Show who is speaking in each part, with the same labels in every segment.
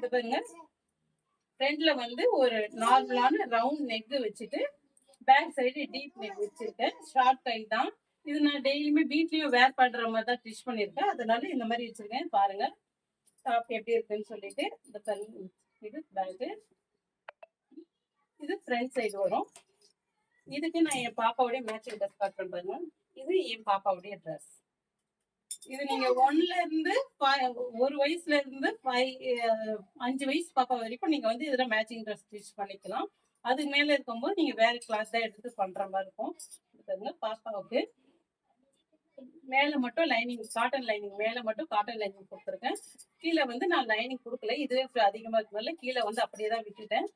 Speaker 1: இந்த பாருங்க, ஃப்ரண்ட்ல வந்து ஒரு நார்மலான ரவுண்ட் நெக் வச்சுட்டு பேக் சைடு டீப் நெக் வச்சிருக்கேன். ஷார்ட் கை தான் இது. நான் டெய்லியுமே வீட்லயும் வேர் பண்ற மாதிரி தான் ஸ்டிச் பண்ணிருக்கேன். அதனால இந்த மாதிரி வச்சிருக்கேன். பாருங்க டாப் எப்படி இருக்குன்னு சொல்லிட்டு. இந்த பாருங்க, இது பேக், இது ஃப்ரண்ட் சைடு வரும். இதுக்கு நான் என் பாப்பாவுடைய மேட்சிங் ட்ரெஸ் காட்டுறேன் பாருங்க. இது என் பாப்பாவுடைய ட்ரெஸ். இது நீங்க 1ல இருந்து 1 வயசுல இருந்து 5 வயசு பாப்பா வரைக்கும் நீங்க வந்து இதுல மேட்சிங் ட்ரெஸ் ஸ்டிச் பண்ணிக்கலாம். அதுக்கு மேல இருக்கும்போது நீங்க வேற கிளாஸ் தான் எடுத்து பண்ற மாதிரி இருக்கும். பாப்பாவுக்கு மேல மட்டும் லைனிங், காட்டன் லைனிங், மேல மட்டும் காட்டன் லைனிங் கொடுத்துருக்கேன். கீழே வந்து நான் லைனிங் கொடுக்கல. இதுவே அதிகமா இருக்கனால கீழே வந்து அப்படியே தான் விட்டுட்டேன்.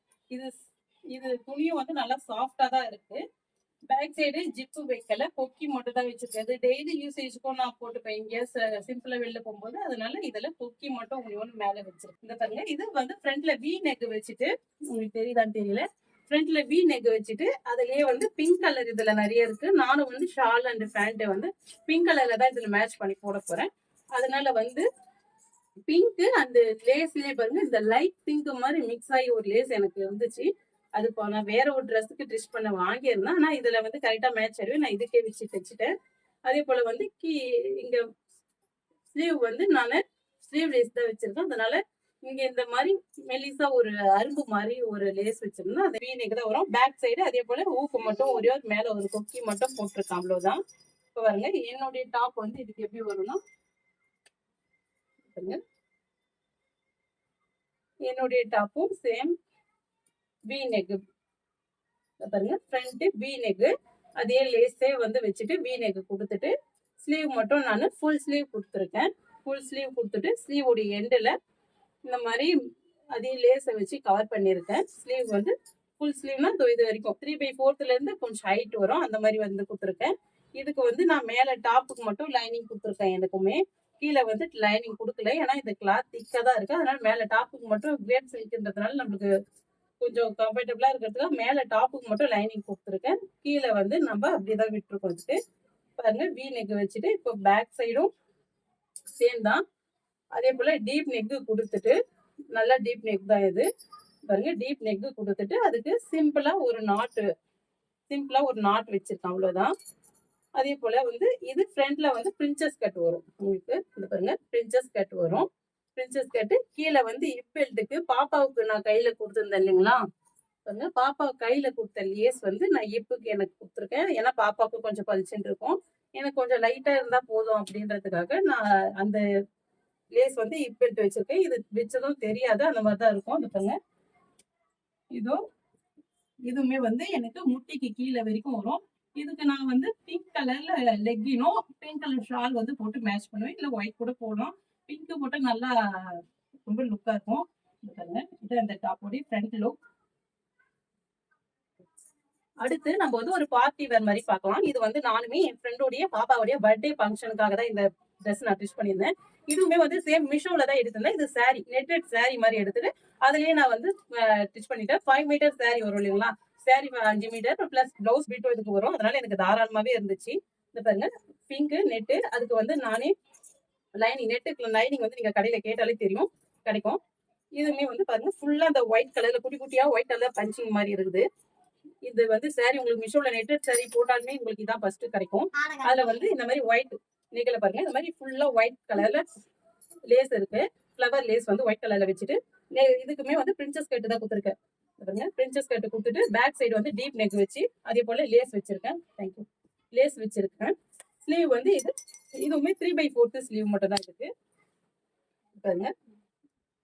Speaker 1: இது துணியும் வந்து நல்லா சாஃப்டா தான் இருக்கு. பேக் சைடு ஜிப்பு வைக்கல, கொக்கி மட்டும் தான் வச்சிருக்கேன். டெய்லி யூசேஜுக்கும் நான் போட்டுப்பேன் இங்கே சிம்பிளா வெளில போகும்போது. அதனால இதுல கொக்கி மட்டும் ஒன்று மேல வச்சிருக்கேன். இந்த பாருங்க, இது வந்து ஃப்ரண்ட்ல வி நெக் வச்சுட்டு, உங்களுக்கு தெரியுதான்னு தெரியல, ஃப்ரண்ட்ல வி நெக் வச்சுட்டு அதுலயே வந்து பிங்க் கலர் இதுல நிறைய இருக்கு. நானும் வந்து ஷால் அண்ட் பேண்ட் வந்து பிங்க் கலர்ல தான் இதுல மேட்ச் பண்ணி போட போறேன். அதனால வந்து பிங்க் அந்த லேஸ்லயே பாருங்க, இந்த லைட் பிங்க் மாதிரி மிக்ஸ் ஆகி ஒரு லேஸ் எனக்கு இருந்துச்சு. அது நான் வேற ஒரு ட்ரெஸ்ஸுக்கு ஸ்டிச் பண்ண வாங்கியிருந்தேன். ஆனா இதுல வந்து கரெக்டா மேட்ச் ஆயிடுவேன். நான் இதுக்கே வச்சு தைச்சிட்டேன். அதே போல வந்து இங்க ஸ்லீவ் வந்து நான் ஸ்லீவ் லேஸ் தான் வச்சிருக்கேன். அதனால இங்க இந்த மாதிரி மெலிசா ஒரு அரும்பு மாதிரி ஒரு லேஸ் வச்சிருந்தேன். அந்த வீனேக்கு தான் வரும். பேக் சைடு அதே போல ஊக்கு மட்டும் ஒரே ஒரு மேல ஒரு கொக்கி மட்டும் போட்டிருக்கேன். அவ்வளவுதான். இப்போ பாருங்க, என்னுடைய டாப் வந்து இதுக்கு எப்படி வரும்னா, என்னுடைய டாப்பும் சேம் வி நெக் பாருங்க. ஃப்ரண்ட் வி நெக் அதே லேஸே வந்து வச்சுட்டு வி நெக் கொடுத்துட்டு ஸ்லீவ் மட்டும் நான் ஃபுல் ஸ்லீவ் கொடுத்துருக்கேன். ஃபுல் ஸ்லீவ் கொடுத்துட்டு ஸ்லீவ் உடைய எண்டில் இந்த மாதிரி அதே லேஸை வச்சு கவர் பண்ணியிருக்கேன். ஸ்லீவ் வந்து ஃபுல் ஸ்லீவ்னா இது வரைக்கும் 3/4 இருந்து கொஞ்சம் ஹைட் வரும். அந்த மாதிரி வந்து கொடுத்துருக்கேன். இதுக்கு வந்து நான் மேலே டாப்புக்கு மட்டும் லைனிங் கொடுத்துருக்கேன். எனக்குமே கீழே வந்து லைனிங் கொடுக்கல. ஏன்னா இந்த கிளாத் திக்காக தான் இருக்கு. அதனால மேலே டாப்புக்கு மட்டும் கிரேட் சில்க்ன்றதுனால நம்மளுக்கு கொஞ்சம் கம்ஃபர்டபுளா இருக்கிறதுக்கு மேல டாப்புக்கு மட்டும் லைனிங் கொடுத்துருக்கேன். கீழே வந்து நம்ம அப்படிதான் விட்டுருக்கோம். வச்சுட்டு பாருங்க, வி நெக் வச்சுட்டு இப்போ பேக் சைடும் சேம் தான். அதே போல டீப் நெக் கொடுத்துட்டு, நல்லா டீப் நெக் தான் இது பாருங்க. டீப் நெக் கொடுத்துட்டு அதுக்கு சிம்பிளா ஒரு நாட் வச்சிருக்கேன். அவ்வளவுதான். அதே போல வந்து இது ஃப்ரண்ட்ல வந்து பிரின்சஸ் கட் வரும். உங்களுக்கு இது பாருங்க, பிரின்சஸ் கட் வரும். பிரின்சஸ் கட்டு கீழே வந்து பெல்ட்டுக்கு பாப்பாவுக்கு நான் கையில கொடுத்துருந்தேன் இல்லைங்களா. பாருங்க, பாப்பா கையில கொடுத்த லேஸ் வந்து நான் இப்புக்கு எனக்கு கொடுத்துருக்கேன். ஏன்னா பாப்பாவுக்கு கொஞ்சம் பளிச்சுன்னு இருக்கும். எனக்கு கொஞ்சம் லைட்டா இருந்தா போதும் அப்படின்றதுக்காக நான் அந்த லேஸ் வந்து பெல்ட் வச்சிருக்கேன். இது வச்சதும் தெரியாது, அந்த மாதிரிதான் இருக்கும். அது பாருங்க, இதுவுமே வந்து எனக்கு முட்டிக்கு கீழே வரைக்கும் வரும். இதுக்கு நான் வந்து பிங்க் கலர்ல லெக்கினும் பிங்க் கலர் ஷால் வந்து போட்டு மேட்ச் பண்ணுவேன். இல்ல ஒயிட் கூட போடலாம். பிங்க் போட்டு நல்லா ரொம்ப லுக்கா இருக்கும். இது அந்த டாப்போட ஃப்ரண்ட் லுக். அடுத்து நம்ம வந்து ஒரு பார்ட்டி வேர் மாதிரி பார்க்கலாம். இது வந்து நானுமே என் ஃப்ரெண்டோடைய பாப்பாவுடைய பர்த்டே ஃபங்க்ஷனுக்காக தான் இந்த ட்ரெஸ் நான் ஸ்டிச் பண்ணியிருந்தேன். இதுவுமே வந்து சேம் மிஷோல தான் எடுத்திருந்தேன். இது சாரி, நெட்டட் சாரி மாதிரி எடுத்துட்டு அதுலயே நான் வந்து ஸ்டிச் பண்ணிட்டேன். 5 மீட்டர் சாரி வரும் இல்லைங்களா. சாரி 5 மீட்டர் பிளஸ் பிளவுஸ் பீட்டும் இதுக்கு வரும். அதனால எனக்கு தாராளமாவே இருந்துச்சு. இந்த பாருங்க, பிங்க் நெட்டு, அதுக்கு வந்து நானே லைனிங், நெட்டுக்கு லைனிங் வந்து நீங்க கடையில கேட்டாலே தெரியும், கிடைக்கும். இதுவுமே வந்து பாருங்க, ஃபுல்லா அந்த ஒயிட் கலர்ல குட்டி குட்டியா ஒயிட் கலர் பஞ்சிங் மாதிரி இருக்குது. இது வந்து சாரி உங்களுக்கு மிஷோல நெட்டட் சாரி போட்டாலுமே உங்களுக்கு இதான் ஃபர்ஸ்ட் கிடைக்கும். அதுல வந்து இந்த மாதிரி ஒயிட் நெக்ல பாருங்க, இந்த மாதிரி ஃபுல்லா ஒயிட் கலர்ல லேஸ் இருக்கு. ஃப்ளவர் லேஸ் வந்து ஒயிட் கலர்ல வச்சுட்டு இதுக்குமே வந்து பிரின்சஸ் கட் தான் கொடுத்துருக்கேன். பாருங்க, பிரின்சஸ் கட் கொடுத்துட்டு பேக் சைடு வந்து டீப் நெக் வச்சு அதே போல லேஸ் வச்சிருக்கேன். தேங்க்யூ. லேஸ் வச்சிருக்கேன். ஸ்லீவ் வந்து இதுவுமே 3/4 ஸ்லீவ் மட்டும் தான் இருக்கு. பாருங்க,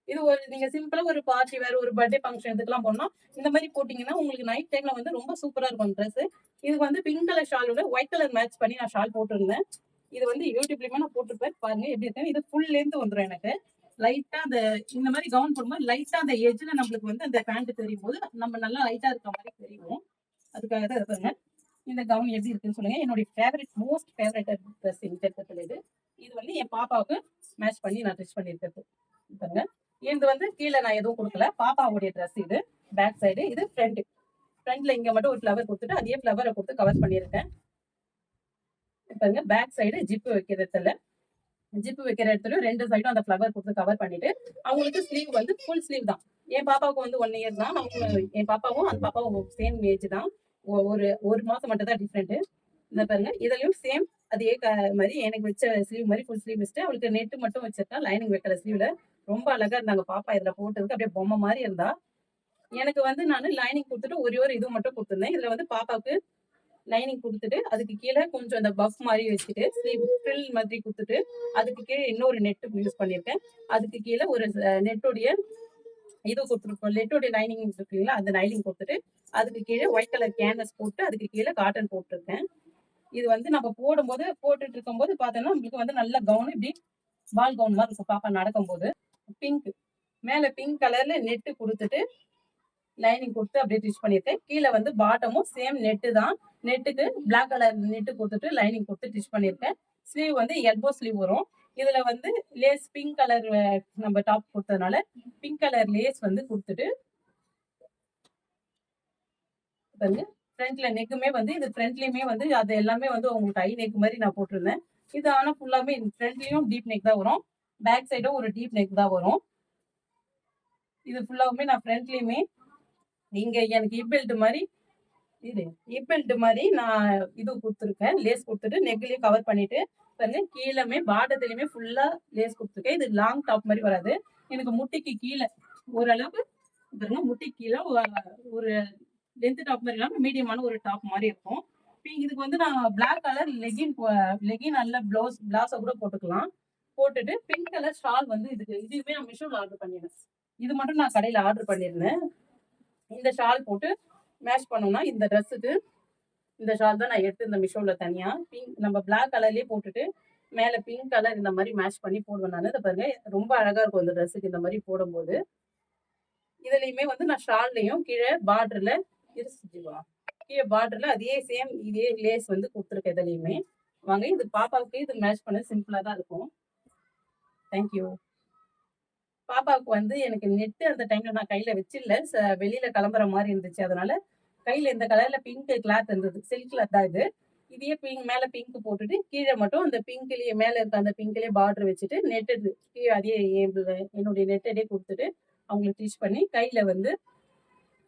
Speaker 1: இது ஒரு நீங்க சிம்பிளா ஒரு பார்ட்டி வேற ஒரு பர்த்டே ஃபங்க்ஷன் இதுக்கெல்லாம் போனா இந்த மாதிரி போட்டீங்கன்னா உங்களுக்கு நைட் டைம்ல வந்து ரொம்ப சூப்பரா இருக்கும் ட்ரெஸ். இது வந்து பிங்க் கலர் ஷாலோட ஒயிட் கலர் மேட்ச் பண்ணி நான் ஷால் போட்டிருந்தேன். இது வந்து யூடியூப்லயுமே நான் போட்டிருப்பேன். பாருங்க எப்படி இருக்கு. இது ஃபுல் லென்த் வந்துடும் எனக்கு. லைட்டா அந்த இந்த மாதிரி கவுன் போடும்போது லைட்டா அந்த எஜ்ல நம்மளுக்கு வந்து அந்த பேண்ட் தெரியும் போது நம்ம நல்லா லைட்டா இருக்க மாதிரி தெரியும். அதுக்காக தான் இருப்பாங்க. இந்த கவுன் எப்படி இருக்குன்னு சொல்லுங்க. என்னுடைய ஃபேவரட், மோஸ்ட் ஃபேவரட் ட்ரெஸ் இந்த இடத்துல இது வந்து என் பாப்பாவுக்கு மேட்ச் பண்ணி நான் ஸ்டிச் பண்ணியிருக்கிறது. பாருங்க, இது வந்து கீழே நான் எதுவும் கொடுக்கல. பாப்பாவுடைய ட்ரெஸ் இது. பேக் சைடு இது ஃப்ரண்ட்ல இங்க மட்டும் ஒரு ஃப்ளவர் கொடுத்துட்டு அதே ஃப்ளவரை கொடுத்து கவர் பண்ணியிருக்கேன். பாருங்க, பேக் சைடு ஜிப்பு வைக்கிறதுல ஜிப்பு வைக்கிற இடத்துல 2 சைடும் அந்த ஃப்ளவர் கொடுத்து கவர் பண்ணிட்டு அவங்களுக்கு ஸ்லீவ் வந்து ஃபுல் ஸ்லீவ் தான். என் பாப்பாவுக்கு வந்து 1 இயர் தான். என் பாப்பாவும் அந்த பாப்பாவும் சேம் ஏஜ் தான். ஒரு மாசம் மட்டும் தான் டிஃப்ரெண்ட். இந்த பாருங்க இதுலயும் சேம் அதே மாதிரி எனக்கு வச்ச ஸ்லீவ் மாதிரி ஃபுல் ஸ்லீவ் வச்சுட்டு அவளுக்கு நெட் மட்டும் வச்சிருக்கா. லைனிங் வைக்கிற ஸ்லீவ்ல ரொம்ப அழகா இருந்தாங்க பாப்பா. இதுல போட்டதுக்கு அப்படியே பொம்மை மாதிரி இருந்தா. எனக்கு வந்து நான் லைனிங் கொடுத்துட்டு ஒரே ஒரு இது மட்டும் கொடுத்துருந்தேன். இதுல வந்து பாப்பாவுக்கு லைனிங் கொடுத்துட்டு அதுக்கு கீழே கொஞ்சம் அந்த பஃப் மாதிரி வச்சுட்டு ஸ்லீவ் ஃப்ரில் மாதிரி கொடுத்துட்டு அதுக்கு கீழே இன்னொரு நெட் யூஸ் பண்ணியிருக்கேன். அதுக்கு கீழே ஒரு நெட்டோடைய இது கொடுத்துருக்கோம். நெட்டோடைய லைனிங் இருக்குங்களா அந்த லைனிங் கொடுத்துட்டு அதுக்கு கீழே ஒயிட் கலர் கேன்வஸ் போட்டு அதுக்கு கீழே காட்டன் போட்டிருக்கேன். இது வந்து நம்ம போட்டுட்டு இருக்கும்போது பார்த்தோம்னா நம்மளுக்கு வந்து நல்ல கவுன் இப்படி பால் கவுன் மாதிரி இருக்கும். பாப்பா நடக்கும்போது பிங்க் மேல பிங்க் கலர்ல நெட்டு கொடுத்துட்டு லைனிங் கொடுத்து அப்படியே ஸ்டிச் பண்ணியிருக்கேன். கீழே வந்து பாட்டமும் சேம் நெட்டு தான். நெட்டுக்கு பிளாக் கலர் நெட்டு கொடுத்துட்டு லைனிங் கொடுத்து ஸ்டிச் பண்ணியிருக்கேன். ஸ்லீவ் வந்து எல்போ ஸ்லீவ் வரும். இதுல வந்து லேஸ் பிங்க் கலர் நம்ம டாப் கொடுத்ததுனால பிங்க் கலர் லேஸ் வந்து கொடுத்துட்டு பாருங்க ஃப்ரண்ட்ல நெக்குமே வந்து இது ஃப்ரண்ட்லயுமே வந்து அது எல்லாமே வந்து உங்களுக்கு ஹை நெக் மாதிரி நான் போட்டிருந்தேன். இது ஆனா ஃபுல்லாமே ஃப்ரண்ட்லயும் டீப் நெக் தான் வரும். பேக் சைடும் ஒரு டீப் நெக் தான் வரும். இது ஃபுல்லாவுமே நான் ஃப்ரண்ட்லயுமே இங்க எனக்கு இபெல்ட் மாதிரி நான் இது கொடுத்துருக்கேன். லேஸ் கொடுத்துட்டு நெக்லயும் கவர் பண்ணிட்டு பாருங்க கீழமே பாட்டத்திலயுமே ஃபுல்லா லேஸ் கொடுத்துருக்கேன். இது லாங் டாப் மாதிரி வராது. எனக்கு முட்டிக்கு கீழே ஓரளவுக்கு பாருங்க முட்டிக்கு கீழே ஒரு லென்த் டாப் மாதிரி இல்லாம மீடியமான ஒரு டாப் மாதிரி இருக்கும். இதுக்கு வந்து நான் பிளாக் கலர் லெகின் நல்ல பிளவுஸை கூட போட்டுக்கலாம். போட்டுட்டு பிங்க் கலர் ஷால் வந்து இதுவுமே நான் மிஷோல ஆர்டர் பண்ணிருந்தேன். இது மட்டும் நான் கடையில ஆர்டர் பண்ணியிருந்தேன். இந்த ஷால் போட்டு மேட்ச் பண்ணோம்னா இந்த ட்ரெஸ்ஸுக்கு இந்த ஷால் தான் நான் எடுத்து இந்த மிஷோல தனியா பிங்க் நம்ம பிளாக் கலர்லயே போட்டுட்டு மேல பிங்க் கலர் இந்த மாதிரி மேட்ச் பண்ணி போடுவேன் நான். இதை பாருங்க ரொம்ப அழகா இருக்கும் இந்த ட்ரெஸ்ஸுக்கு இந்த மாதிரி போடும்போது. இதுலயுமே வந்து நான் ஷால்லையும் கீழே பார்டர்ல அதே சேம் இதே லேஸ் வந்து கொடுத்துருக்கேன். இதுலயுமே வாங்க இது பாப்பாவுக்கு இது மேட்ச் பண்ண சிம்பிளா தான் இருக்கும். தேங்க்யூ. பாப்பாவுக்கு வந்து எனக்கு நெட்டு அந்த டைம்ல நான் கையில வச்சிடல. வெளியில கிளம்புற மாதிரி இருந்துச்சு. அதனால கையில இந்த கலர்ல பிங்க் கிளாத் இருந்தது. சில்க் கிளாத் தான் இது. இதையே பிங்க் மேல பிங்க் போட்டுட்டு கீழே மட்டும் அந்த பிங்க்லயே மேல இருக்க அந்த பிங்க்லயே பார்டர் வச்சுட்டு நெட்டட் அதே என்னுடைய நெட்டடே கொடுத்துட்டு அவங்களுக்கு ஸ்டிச் பண்ணி கையில வந்து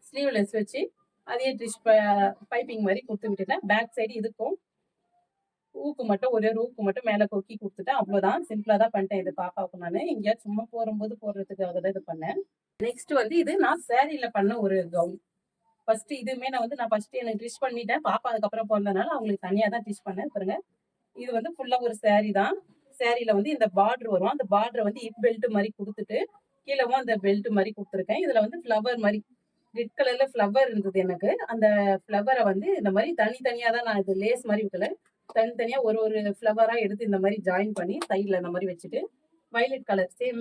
Speaker 1: ஸ்லீவ்லெஸ் வச்சு அதே ஸ்டிச் பைப்பிங் மாதிரி கொடுத்து விட்டுட்டேன். பேக் சைடு இதுக்கும் ஊக்கு மட்டும் ஒரே ஊக்கு மட்டும் மேல கொக்கி கொடுத்துட்டேன். அவ்வளவுதான். சிம்பிளா தான் பண்ணிட்டேன் இது பாப்பாவுக்கு. நான் எங்கேயா சும்மா போகும்போது போடுறதுக்காக தான் இது பண்ணேன். நெக்ஸ்ட் வந்து இது நான் சேரீல பண்ண ஒரு கவுன். ஃபர்ஸ்ட் இதுவுமே நான் ஃபர்ஸ்ட் எனக்கு ஸ்டிச் பண்ணிட்டேன். பாப்பா அதுக்கப்புறம் பிறந்தனால அவங்களுக்கு தனியா தான் ஸ்டிச் பண்ணேன். பாருங்க இது வந்து ஃபுல்லா ஒரு சேரீ தான். சேரீல வந்து இந்த பார்டர் வரும். அந்த பார்டரை வந்து இப் பெல்ட் மாதிரி கொடுத்துட்டு கீழவும் அந்த பெல்ட் மாதிரி கொடுத்துருக்கேன். இதுல வந்து ஃப்ளவர் மாதிரி ரெட் கலர்ல ஃப்ளவர் இருந்தது எனக்கு. அந்த ஃப்ளவரை வந்து இந்த மாதிரி தனித்தனியா தான் நான் இது லேஸ் மாதிரி வைக்கல. தனித்தனியா ஒரு ஒரு ஃப்ளவரா எடுத்து இந்த மாதிரி ஜாயின் பண்ணி சைட்ல இந்த மாதிரி வச்சுட்டு வயலட் கலர் சேம்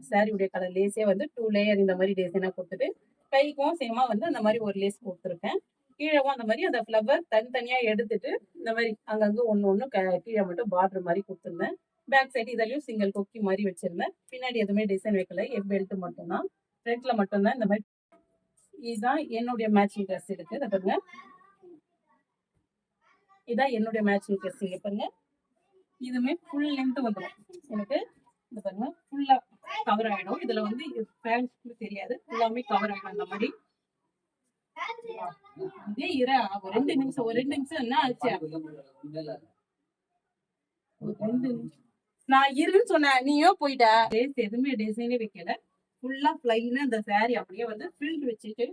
Speaker 1: சாரியுடைய கலர் லேஸே வந்து 2 லேயர் இந்த மாதிரி டிசைனா கொடுத்துட்டு கைக்கும் சேமா வந்து அந்த மாதிரி ஒரு லேஸ் கொடுத்துருக்கேன். கீழவும் அந்த மாதிரி அந்த ஃப்ளவர் தனித்தனியா எடுத்துட்டு இந்த மாதிரி அங்கங்க ஒண்ணு கீழே மட்டும் பார்டர் மாதிரி கொடுத்துருந்தேன். பேக் சைடு இதுலயும் சிங்கிள் கொக்கி மாதிரி வச்சிருந்தேன். பின்னாடி எதுவுமே டிசைன் வைக்கல. பெல்ட் மட்டும்தான். ஃப்ரண்ட்ல மட்டும்தான் இந்த மாதிரி. இதுதான் என்னுடைய மேட்சிங் ட்ரெஸ் இருக்கு. இதை பாருங்க இதான் என்னுடைய மேட்சிங் ட்ரெஸ். இங்க பாருங்க இதுவுமே ஃபுல் லென்த் வந்துடும் எனக்கு. இந்த பாருங்க ஃபுல்லா கவர் ஆயிடும். இதுல வந்து பேண்ட் தெரியாது. ஃபுல்லாமே கவர் ஆயிடும் அந்த மாதிரி. இதே ஒரு 2 நிமிஷம் என்ன ஆச்சு? நான் இருன்னு சொன்னேன், நீயோ போயிட்ட. எதுவுமே டிசைனே வைக்கல. ஃபுல்லா பிளைன் அந்த சாரி அப்படியே வந்து ஃபில்ட் வச்சுட்டு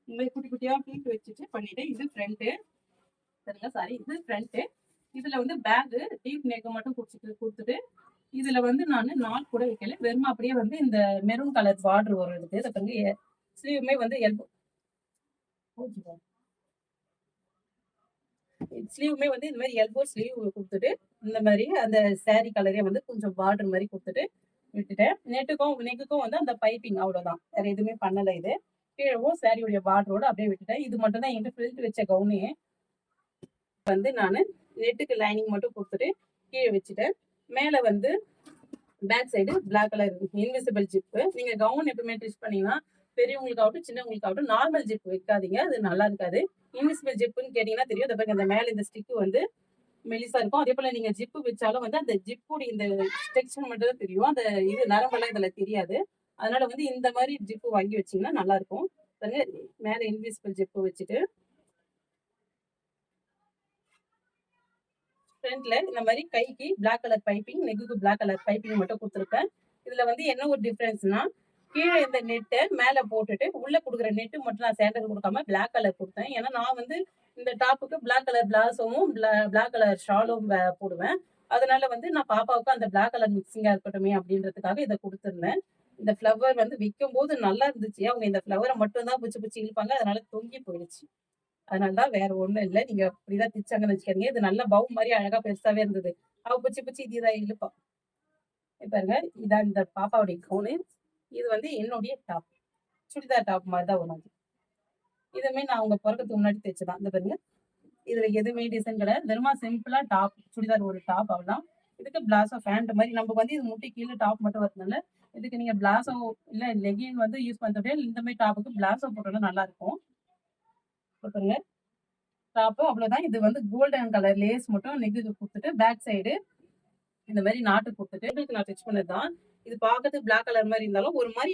Speaker 1: இந்த மாதிரி குட்டி குட்டியா ஃபில்ட் வச்சுட்டு பண்ணிட்டு இது ஃப்ரண்ட். சரிங்களா? சாரி இது ஃப்ரண்ட். இதுல வந்து பேக் டீப் நெக் மட்டும் கொடுத்துட்டு இதுல வந்து நான் நாட் கூட வைக்கல. வெறும் அப்படியே வந்து இந்த மெரூன் கலர் பார்டர் வரும் இதுக்கு. இதை வந்து ஸ்லீவுமே வந்து ஸ்லீவுமே வந்து இந்த மாதிரி எல்போ ஸ்லீவ் கொடுத்துட்டு இந்த மாதிரி அந்த சாரி கலரே வந்து கொஞ்சம் பார்டர் மாதிரி கொடுத்துட்டு விட்டுட்டேன். நெக்குக்கும் வந்து அந்த பைப்பிங் அவ்வளவுதான். வேற எதுவுமே பண்ணல. இது கீழவும் சாரியுடைய பார்டரோட அப்படியே விட்டுட்டேன். இது மட்டும் தான் என்கிட்ட ஃபில்ட் வச்ச கவுனே. வந்து நான் நெட்டுக்கு லைனிங் மட்டும் கொடுத்துட்டு கீழே வச்சுட்டேன். மேல வந்து back side black colour invisible zip. நீங்க கவுன் எப்பவுமே ஸ்டிச் பண்ணீங்கன்னா பெரியவங்களுக்காகட்டும் சின்னவங்களுக்காகட்டும் நார்மல் ஜிப் வைக்காதீங்க. அது நல்லா இருக்காது. இன்விசிபிள் ஜிப்புன்னு கேட்டீங்கன்னா தெரியும். அந்த மேல இந்த ஸ்டிக் வந்து மெலிசா இருக்கும். அதே போல நீங்க ஜிப்பு வச்சாலும் வந்து அந்த ஜிப்புடைய இந்த ஸ்ட்ரக்சர் மட்டும் தான் தெரியும். அந்த இது நரம்பெல்லாம் இதுல தெரியாது. அதனால வந்து இந்த மாதிரி ஜிப்பு வாங்கி வச்சீங்கன்னா நல்லா இருக்கும். பாருங்க, மேல இன்விசிபிள் ஜிப்பு வச்சுட்டு ஃப்ரண்ட்ல இந்த மாதிரி கைக்கு பிளாக் கலர் பைப்பிங், நெக்குக்கு பிளாக் கலர் பைப்பிங் மட்டும் கொடுத்துருக்கேன். இதுல வந்து என்ன ஒரு டிஃபரன்ஸ்னா, கீழே இந்த நெட்டை மேல போட்டுட்டு உள்ள கொடுக்குற நெட்டு மட்டும் நான் சேண்டல் கொடுக்காம பிளாக் கலர் கொடுத்தேன். ஏன்னா நான் வந்து இந்த டாப்புக்கு பிளாக் கலர் பிளாஸவும் பிளாக் கலர் ஷாலும் போடுவேன். அதனால வந்து நான் பாப்பாவுக்கு அந்த பிளாக் கலர் மிக்சிங்கா இருக்கட்டுமே அப்படின்றதுக்காக இதை கொடுத்துருந்தேன். இந்த ஃப்ளவர் வந்து விற்கும் போது நல்லா இருந்துச்சு. அவங்க இந்த ஃப்ளவரை மட்டும் தான் பிடிச்சி பிடிச்சி இழுப்பாங்க. அதனால தொங்கி போயிடுச்சு. அதனால தான், வேற ஒண்ணும் இல்ல. நீங்க அப்படிதான் திச்சாங்கன்னு வச்சுக்காதீங்க. இது நல்ல பவு மாரி அழகா பெருசாவே இருந்தது. அவ பிச்சு பிச்சு இதுதான் இழுப்பா. பாருங்க, இதான் இந்த பாப்பாவுடைய கவுனு. இது வந்து என்னுடைய டாப். சுடிதார் டாப் மாதிரி தான் வரும் அது. இதுவுமே நான் அவங்க பொறக்கறதுக்கு முன்னாடி தைச்சதான். இந்த பாருங்க, இதுல எதுவுமே டிசைன் கிடையாது. வெறுமா சிம்பிளா டாப், சுடிதார் ஒரு டாப் அவ்வளவுதான். இதுக்கு பிளாசோ பேண்ட் மாதிரி நமக்கு வந்து இது முட்டி கீழே டாப் மட்டும் வரதுனால இதுக்கு நீங்க பிளாசோ இல்ல லெகின் வந்து யூஸ் பண்றதே இந்த மாதிரி டாப்புக்கு பிளாசோ போட்டோம்னா நல்லா இருக்கும். பாருங்க, டாப்பு அவ்வளவுதான். இது வந்து கோல்டன் கலர் லேஸ் மட்டும் நெக்குக்கு கொடுத்துட்டு பேக் சைடு இந்த மாதிரி நாட்டு கொடுத்துட்டு நான் ஸ்டிச் பண்ணதுதான். இது பார்க்கறதுக்கு பிளாக் கலர் மாதிரி இருந்தாலும் ஒரு மாதிரி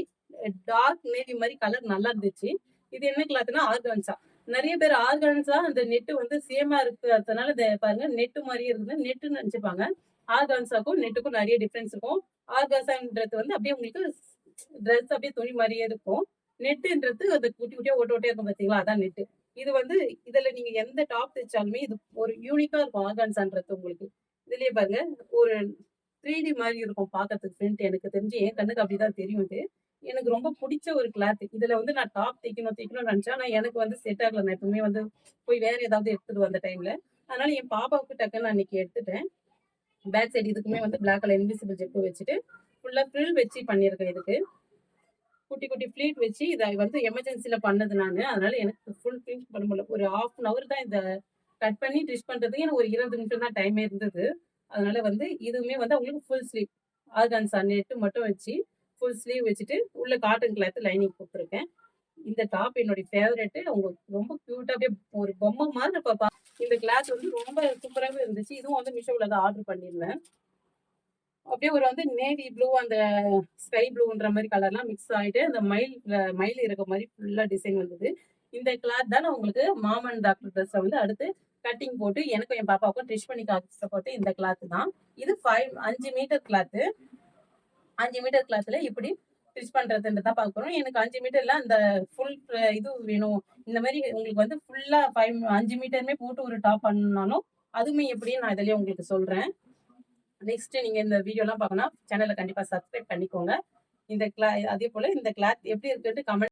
Speaker 1: டார்க் நேவி மாதிரி கலர் நல்லா இருந்துச்சு. இது என்ன கிளாத்னா ஆர்கான்சா. நிறைய பேர் ஆர்கான்சா அந்த நெட்டு வந்து சேமா இருக்கிறதுனால இதை பாருங்க நெட்டு மாதிரியே இருக்குது, நெட்டுன்னு நினைச்சுப்பாங்க. ஆர்கான்சாக்கும் நெட்டுக்கும் நிறைய டிஃபரன்ஸ் இருக்கும். ஆர்கான்சான்றது வந்து அப்படியே உங்களுக்கு ட்ரெஸ் அப்படியே துணி மாதிரியே இருக்கும். நெட்டுன்றது அது குட்டி குட்டியா ஓட்ட ஓட்டையா இருக்கும் பார்த்தீங்களா, அதான் நெட்டு. இது வந்து இதுல நீங்க எந்த டாப் தைச்சாலுமே இது ஒரு யூனிக்கா இருக்கும் ஆர்கான்சான்றது உங்களுக்கு. இதுலயே பாருங்க, ஒரு 3D மாதிரி இருக்கும் பார்க்கறதுக்கு பிரிண்ட். எனக்கு தெரிஞ்சு என் கண்ணுக்கு அப்படிதான் தெரியும் இது. எனக்கு ரொம்ப பிடிச்ச ஒரு கிளாத். இதுல வந்து நான் டாப் தைக்கணும்னு நினைச்சேன். ஆனா எனக்கு வந்து செட் ஆகல. நான் எப்பவுமே வந்து போய் வேற ஏதாவது எடுத்துட்டு வந்த டைம்ல. அதனால என் பாப்பாவுக்கு டக்குன்னு நான் இன்னைக்கு எடுத்துட்டேன். பேக் சைடு இதுக்குமே வந்து பிளாக் கலர் இன்விசிபிள் ஜிப்பு வச்சுட்டு ஃபுல்லா ஃப்ரில் வச்சு பண்ணியிருக்கேன். இதுக்கு குட்டி குட்டி ஃபிளீட் வச்சு இதை வந்து எமர்ஜென்சில பண்ணது நானு. அதனால எனக்கு ஃபுல் ஃபினிஷ் பண்ண முடியல. ஒரு 1/2 hour தான் இதை கட் பண்ணி ஸ்டிச் பண்றதுக்கு எனக்கு ஒரு 20 நிமிஷம் தான் டைமே இருந்தது. அதனால வந்து இதுவுமே வந்து அவங்களுக்கு ஃபுல் ஸ்லீவ் ஆர்கான்சா நெட்டு மட்டும் வச்சு ஃபுல் ஸ்லீவ் வச்சுட்டு உள்ள காட்டன் கிளாத் லைனிங் கொடுத்துருக்கேன். இந்த டாப் என்னுடைய ஃபேவரெட். அவங்க ரொம்ப கியூட்டா அப்படியே ஒரு பொம்மை மாதிரி பாப்பா. இந்த கிளாத் வந்து ரொம்ப சூப்பராகவே இருந்துச்சு. இதுவும் வந்து மிஷோவில் தான் ஆர்டர் பண்ணியிருந்தேன். அப்படியே ஒரு வந்து நேவி ப்ளூ அந்த ஸ்கை ப்ளூன்ற மாதிரி கலர்லாம் மிக்ஸ் ஆகிட்டு அந்த மயில் இருக்க மாதிரி ஃபுல்லா டிசைன் வந்தது. இந்த கிளாத் தான் நான் உங்களுக்கு மாமன் டாக்டர் ட்ரெஸ்ஸை வந்து அடுத்து கட்டிங் போட்டு எனக்கும் என் பாப்பாவுக்கும் ஸ்டிச் பண்ணி காசப்போட்டு இந்த கிளாத் தான். இது 5 மீட்டர் கிளாத்து. 5 மீட்டர் கிளாத்ல இப்படி ஸ்டிச் பண்றதுன்னு தான் பார்க்க போறோம். எனக்கு 5 மீட்டர்ல அந்த ஃபுல் இது வேணும். இந்த மாதிரி உங்களுக்கு வந்து ஃபுல்லா 5 மீட்டருமே போட்டு ஒரு டாப் பண்ணாலும் அதுவுமே எப்படின்னு நான் இதுலயே உங்களுக்கு சொல்றேன். நெக்ஸ்ட் நீங்க இந்த வீடியோலாம் பார்க்கணும் சேனலை கண்டிப்பா சப்ஸ்கிரைப் பண்ணிக்கோங்க. இந்த அதே போல இந்த கிளாத் எப்படி இருக்குன்னு கமெண்ட்